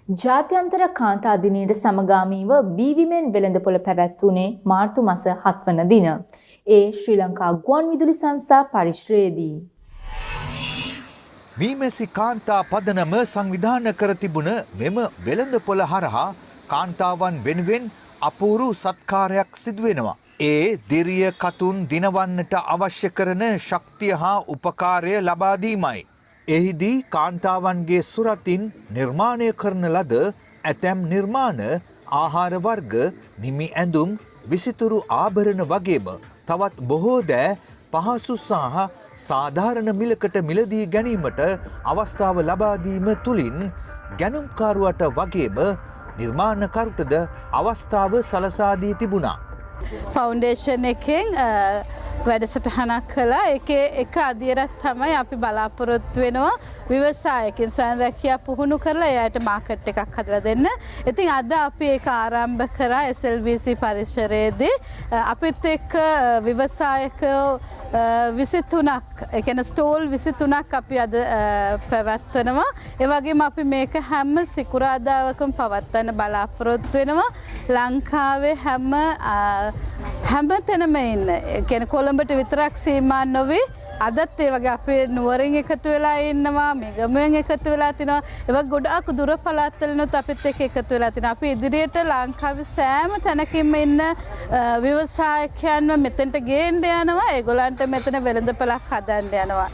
ජාත්‍යන්තර කාන්තා දිනයට සමගාමීව බීවිමෙන් වෙළඳපොළ පැවැත්වුණේ මාර්තු මාස 7 වන දින. ඒ ශ්‍රී ලංකා ගුවන්විදුලි සංස්ථා පරිශ්‍රයේදී. මීමැසි කාන්තා පදනම සංවිධානය කර තිබුණ මෙම වෙළඳපොළ හරහා කාන්තාවන් වෙනුවෙන් අපූරු සත්කාරයක් සිදුවෙනවා. ඒ දිරිය කතුන් දිනවන්නට අවශ්‍ය කරන ශක්තිය හා උපකාරය ලබා දීමයි. එහිදී කාන්තාවන්ගේ සුරතින් නිර්මාණය කරන ලද ඇතැම් නිර්මාණ ආහාර වර්ග නිමි ඇඳුම් විසිතුරු ආභරණ වගේම තවත් බොහෝ දෑ පහසු සහ සාධාරණ මිලකට මිලදී ගැනීමට අවස්ථාව ලබා දීම තුළින් ගැනුම්කාරුවට වගේම නිර්මාණකරුටද අවස්ථාව සලසා දී තිබුණා. ෆවුන්ඩේෂන් එකෙන් වැඩසටහනක් කළා. ඒකේ එක අදියරක් තමයි අපි බලාපොරොත්තු වෙනවා ව්‍යවසායකින් සංරක්ෂා පුහුණු කරලා එයාට මාකට් එකක් හදලා දෙන්න. ඉතින් අද අපි ඒක ආරම්භ කරා SLBC පරිසරයේදී. අපිත් එක්ක ව්‍යවසායකයෝ 23ක්, ඒ කියන්නේ ස්ටෝල් 23ක් අපි අද පැවැත්වනවා. ඒ වගේම අපි මේක හැම සිකුරාදාවකම පවත්වන්න බලාපොරොත්තු වෙනවා. ලංකාවේ හැම තැනම ඉන්න, ඒ කියන්නේ කොළඹට විතරක් සීමා නොවේ. අදත් ඒ වගේ අපේ නුවරින් එකතු වෙලා ඉන්නවා, මෙගමුවෙන් එකතු වෙලා තිනවා. ඒ වගේ ගොඩාක් දුර පළාත්වලිනුත් අපිත් එක්ක එකතු වෙලා තිනවා. අපි ඉදිරියට ලංකාවේ සෑම තැනකින්ම ඉන්න ව්‍යවසායකයන්ව මෙතෙන්ට ගේන්න යනවා. ඒගොල්ලන්ට මෙතන වෙළඳපළක් හදන්න යනවා.